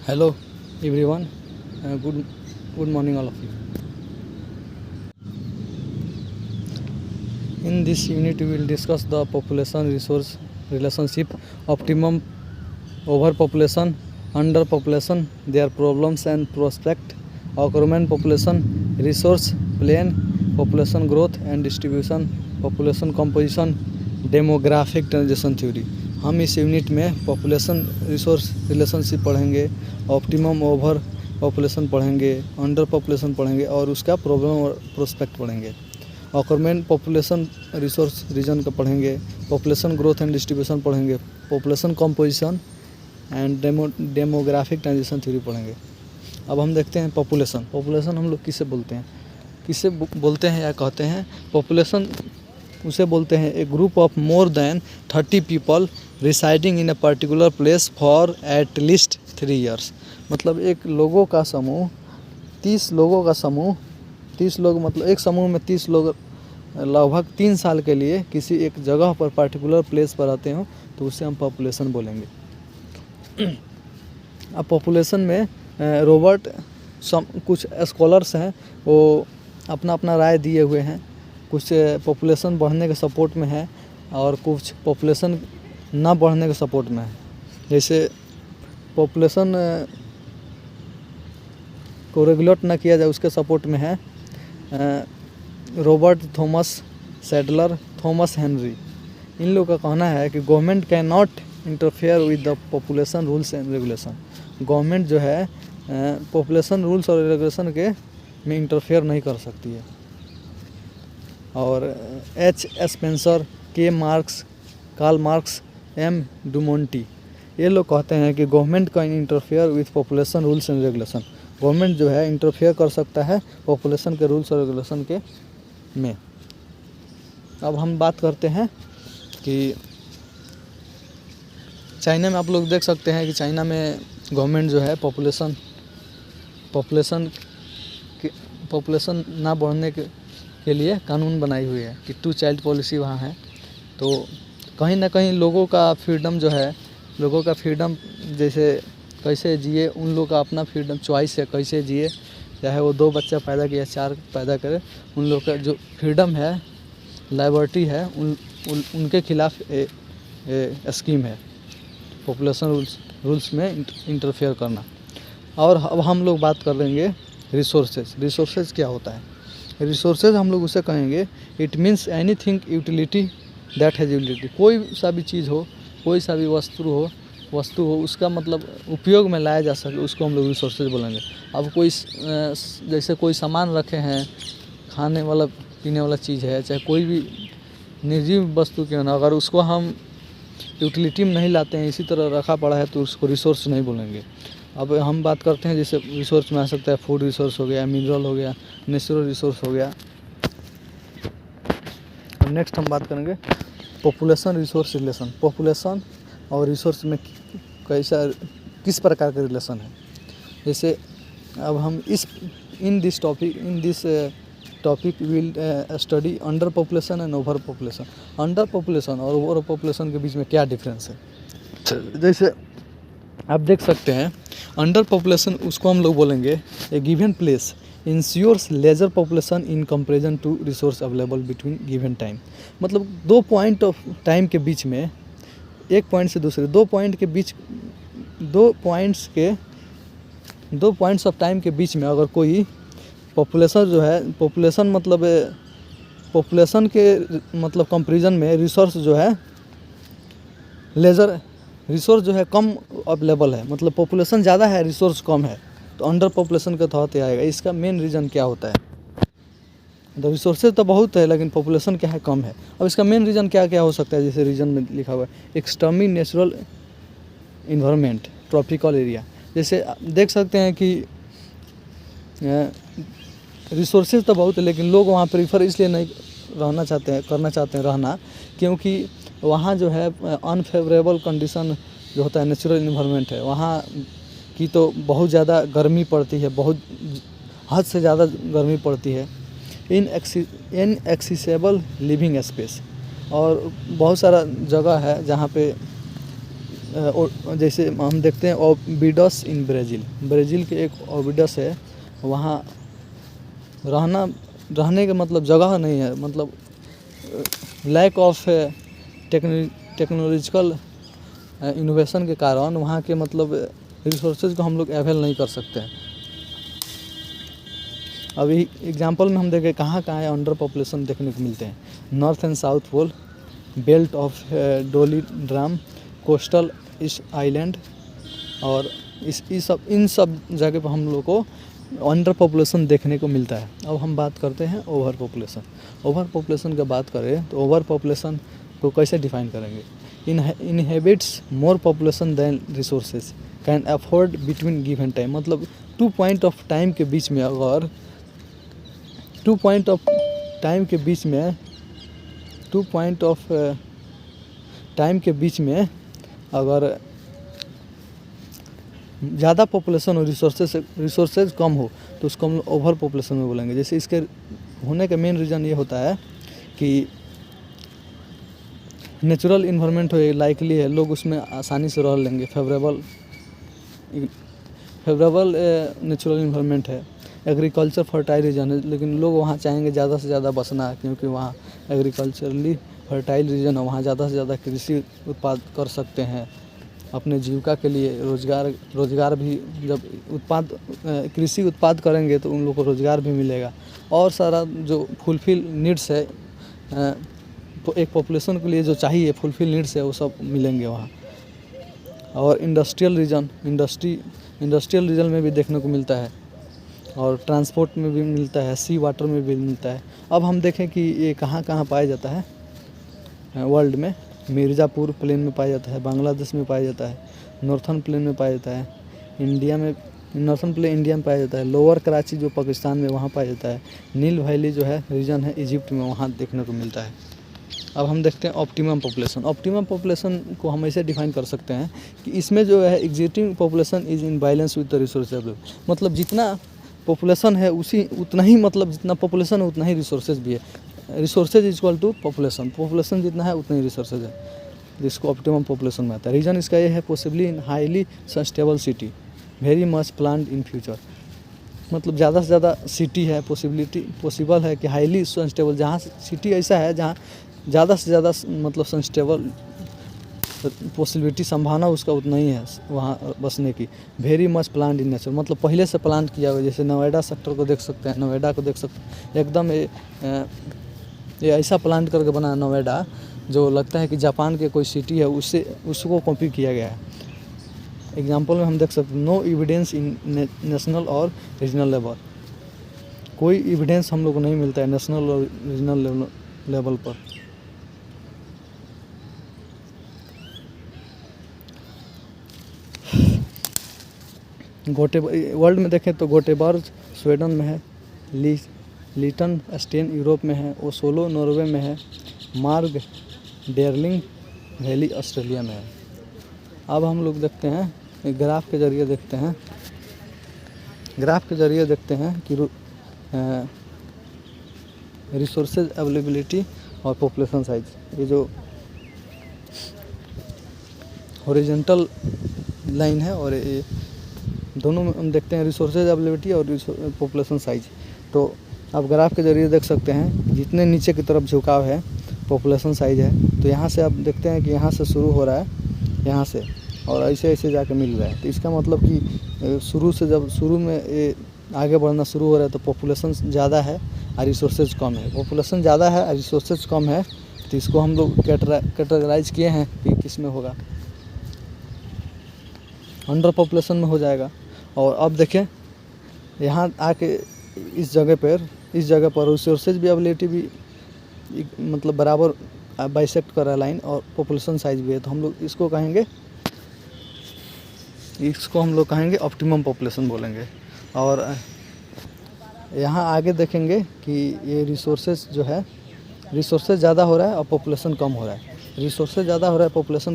Hello everyone, good morning all of you. In this unit we will discuss the population resource relationship, optimum overpopulation, underpopulation, their problems and prospect, occurrent population, resource plan, population growth and distribution, population composition, demographic transition theory. हम इस unit में population resource relationship पढ़ेंगे, optimum over population पढ़ेंगे, under population पढ़ेंगे और उसका problem और prospect पढ़ेंगे। ऑक्यूरमेंट पॉपुलेशन रिसोर्स रीजन का पढ़ेंगे, पॉपुलेशन ग्रोथ एंड डिस्ट्रीब्यूशन पढ़ेंगे, population composition and demographic transition theory पढ़ेंगे। अब हम देखते हैं पॉपुलेशन हम लोग किसे बोलते हैं या कहते हैं। पॉपुलेशन उसे बोलते हैं a group of more than 30 people residing in a particular place for at least 3 years। मतलब एक लोगों का समूह, 30 लोगों का समूह, 30 लोग मतलब एक समूह में 30 लोग लगभग 3 साल के लिए किसी एक जगह पर पर्टिकुलर प्लेस पर रहते हो तो उसे हम पॉपुलेशन बोलेंगे। अब पॉपुलेशन में कुछ स्कॉलर्स हैं, वो अपना अपना राय दिए हुए हैं। कुछ पॉपुलेशन बढ़ने के सपोर्ट में है और कुछ पॉपुलेशन ना बढ़ने के सपोर्ट में है। जैसे पॉपुलेशन को रेगुलेट ना किया जाए उसके सपोर्ट में है Robert Thomas Sadler, Thomas Henry. इन लोगों का कहना है कि government can not interfere with the population rules and regulation. Government जो है पॉपुलेशन रूल्स और रेगुलेशन के में इंटरफेयर नहीं कर सकती है। और एच स्पेंसर, के मार्क्स, कार्ल मार्क्स, एम डुमोंटी, ये लोग कहते हैं कि government can interfere with population rules and regulation. Government जो है इंटरफेयर कर सकता है पॉपुलेशन के रूल्स और रेगुलेशन के में। अब हम बात करते हैं कि चाइना में आप लोग देख सकते हैं कि चाइना में गवर्नमेंट जो है पॉपुलेशन ना बढ़ने के लिए कानून बनाई हुई है कि 2 child पॉलिसी वहाँ है। तो कहीं ना कहीं लोगों का फ्रीडम जो है, लोगों का फ्रीडम जैसे कैसे जिए, उन लोगों का अपना फ्रीडम चॉइस है कैसे जिए, चाहे वो 2 बच्चा पैदा किया 4 पैदा करे, उन लोग का जो फ्रीडम है, लाइबर्टी है, उनके खिलाफ स्कीम है पॉपुलेशन रूल्स में इंटरफेयर करना। और अब हम लोग बात कर लेंगे रिसोर्सेज क्या होता है। रिसोर्सेज हम लोग उसे कहेंगे it means anything utility that has utility. कोई सा भी चीज़ हो, कोई सा भी वस्तु हो उसका मतलब उपयोग में लाया जा सके, उसको हम लोग रिसोर्सेज बोलेंगे। अब कोई जैसे कोई सामान रखे हैं, खाने वाला पीने वाला चीज़ है, चाहे कोई भी निर्जीव वस्तु क्यों ना, अगर उसको हम यूटिलिटी में नहीं लाते हैं, इसी तरह रखा पड़ा है तो उसको रिसोर्स नहीं बोलेंगे। अब हम बात करते हैं जैसे रिसोर्स में आ सकता है फूड रिसोर्स हो गया, मिनरल हो गया, नेचुरल रिसोर्स हो गया। और नेक्स्ट हम बात करेंगे पॉपुलेशन रिसोर्स रिलेशन। पॉपुलेशन और रिसोर्स में किस प्रकार का रिलेशन है। जैसे अब हम in this topic will study under population and over population. Under population और ओवर पॉपुलेशन के बीच में क्या डिफरेंस है। जैसे आप देख सकते हैं अंडर पॉपुलेशन उसको हम लोग बोलेंगे a given place ensures lesser population in comparison to resource available between given time. मतलब 2 पॉइंट ऑफ टाइम के बीच में, एक पॉइंट से दूसरे 2 पॉइंट्स ऑफ टाइम के बीच में अगर कोई पॉपुलेशन जो है, पॉपुलेशन के मतलब कंपेरिजन में रिसोर्स जो है रिसोर्स जो है कम अवेलेबल है, मतलब पॉपुलेशन ज़्यादा है रिसोर्स कम है, तो अंडर पॉपुलेशन के तहत आएगा। इसका मेन रीज़न क्या होता है। तो रिसोर्सेज तो बहुत है लेकिन पॉपुलेशन क्या है, कम है। अब इसका मेन रीज़न क्या क्या हो सकता है। जैसे रीज़न में लिखा हुआ है एक्सट्रीमी नेचुरल इन्वायरमेंट, ट्रॉपिकल एरिया। जैसे देख सकते हैं कि रिसोर्सेज तो बहुत है लेकिन लोग वहाँ प्रीफर इसलिए नहीं करना चाहते हैं क्योंकि वहाँ जो है अनफेवरेबल कंडीशन जो होता है, नेचुरल इन्वायरमेंट है, वहाँ की तो बहुत ज़्यादा गर्मी पड़ती है, बहुत हद से ज़्यादा गर्मी पड़ती है। इनएक्सेसिबल लिविंग स्पेस, और बहुत सारा जगह है जहाँ पे जैसे हम देखते हैं ओबिडस इन ब्राज़ील, ब्राज़ील के एक ओबिडस है, वहाँ रहने का मतलब जगह नहीं है, मतलब लैक ऑफ टेक्नोलॉजिकल इनोवेशन के कारण वहाँ के मतलब रिसोर्सेज को हम लोग अवेल नहीं कर सकते हैं। अभी एग्जांपल में हम देखें कहाँ कहाँ अंडर पॉपुलेशन देखने को मिलते हैं, north and south pole, belt of doldrums, coastal east island, और इन सब जगह पर हम लोग को अंडर पॉपुलेशन देखने को मिलता है। अब हम बात करते हैं ओवर पॉपुलेशन। ओवर पॉपुलेशन की बात करें तो ओवर पॉपुलेशन को कैसे डिफाइन करेंगे, inhabits more population than resources, can afford between given time, मतलब 2 पॉइंट ऑफ टाइम के बीच में अगर 2 पॉइंट ऑफ टाइम के बीच में 2 पॉइंट ऑफ टाइम के बीच में अगर ज़्यादा पॉपुलेशन और रिसोर्सेज कम हो तो उसको हम ओवर पॉपुलेशन में बोलेंगे। जैसे इसके होने का मेन रीज़न ये होता है कि नेचुरल इन्वायरमेंट हो लाइकली है, लोग उसमें आसानी से रह लेंगे, फेवरेबल नेचुरल इन्वायरमेंट है, एग्रीकल्चर फर्टाइल रीजन है, लेकिन लोग वहाँ चाहेंगे ज़्यादा से ज़्यादा बसना, क्योंकि वहाँ एग्रीकल्चरली फर्टाइल रीजन है, वहाँ ज़्यादा से ज़्यादा कृषि उत्पाद कर सकते हैं अपने जीविका के लिए। रोज़गार भी जब कृषि उत्पाद करेंगे तो उन लोग को रोज़गार भी मिलेगा, और सारा जो फुलफिल नीड्स है एक पॉपुलेशन के लिए जो चाहिए फुलफिल नीड्स है वो सब मिलेंगे वहाँ। और इंडस्ट्रियल रीजन में भी देखने को मिलता है, और ट्रांसपोर्ट में भी मिलता है, सी वाटर में भी मिलता है। अब हम देखें कि ये कहाँ कहाँ पाया जाता है वर्ल्ड में। मिर्ज़ापुर प्लेन में पाया जाता है, बांग्लादेश में पाया जाता है, नॉर्थर्न प्लेन में पाया जाता है, नॉर्थर्न प्लेन इंडिया में पाया जाता है, लोअर कराची जो पाकिस्तान में वहाँ पाया जाता है, नील वैली जो है रीजन है इजिप्ट में, वहाँ देखने को मिलता है। अब हम देखते हैं ऑप्टिमम पॉपुलेशन। ऑप्टिमम पॉपुलेशन को हम ऐसे डिफाइन कर सकते हैं कि इसमें जो है existing population is in balance with the resource available, मतलब जितना पॉपुलेशन है उतना ही, मतलब जितना पॉपुलेशन है उतना ही रिसोर्सेज भी है। Resources is equal to population जितना है उतना ही रिसोर्सेज है, जिसको ऑप्टिमम पॉपुलेशन में आता है। रीजन इसका ये है possibly in highly sustainable city, very much planned in future, मतलब ज़्यादा से ज़्यादा सिटी है, पॉसिबल है कि हाईली सस्टेबल, जहाँ सिटी ऐसा है जहाँ ज़्यादा से ज़्यादा मतलब सस्टेबल पॉसिबिलिटी संभावना उसका उतना ही है वहाँ बसने की। Very much planned in nature, मतलब पहले से प्लान किया हुआ, जैसे नोएडा सेक्टर को देख सकते हैं, नोएडा को देख सकते हैं, एकदम ये ऐसा प्लान करके बना है नोएडा जो लगता है कि जापान के कोई सिटी है उसको कॉपी किया गया है। एग्जांपल में हम देख सकते हैं नो एविडेंस इन नेशनल और रीजनल लेवल, कोई एविडेंस हम लोग को नहीं मिलता है नेशनल और रीजनल लेवल पर। वर्ल्ड में देखें तो गोटेबर्ग स्वीडन में है, लीटन स्टेन यूरोप में है, ओसोलो नॉर्वे में है, मार्ग डेर्लिंग वैली ऑस्ट्रेलिया में है। अब हम लोग देखते हैं ग्राफ के ज़रिए देखते हैं कि रिसोर्सेज अवेलेबिलिटी और पॉपुलेशन साइज, ये जो हॉरिजॉन्टल लाइन है और ये दोनों में हम देखते हैं रिसोर्सेज अवेलेबिलिटी और पॉपुलेशन साइज। तो आप ग्राफ के ज़रिए देख सकते हैं जितने नीचे की तरफ झुकाव है पॉपुलेशन साइज है, तो यहाँ से आप देखते हैं कि यहाँ से शुरू हो रहा है, यहाँ से, और ऐसे ऐसे जाके मिल रहा है। तो इसका मतलब कि शुरू में ये आगे बढ़ना शुरू हो रहा है तो पॉपुलेशन ज़्यादा है और रिसोर्सेज कम है। पॉपुलेशन ज़्यादा है और रिसोर्सेज कम है, तो इसको हम लोग कैटेगराइज किए हैं कि किस में होगा, अंडर पॉपुलेशन में हो जाएगा। और अब देखें यहाँ आके इस जगह पर रिसोर्सेज भी अवेलेबिलिटी भी मतलब बराबर बाइसेक्ट कर रहा है लाइन, और पॉपुलेशन साइज भी है, तो हम लोग इसको हम लोग कहेंगे ऑप्टिमम पॉपुलेशन बोलेंगे। और यहाँ आगे देखेंगे कि ये रिसोर्सेज ज़्यादा हो रहा है और पॉपुलेशन कम हो रहा है, रिसोर्सेज ज़्यादा हो रहा है पॉपुलेशन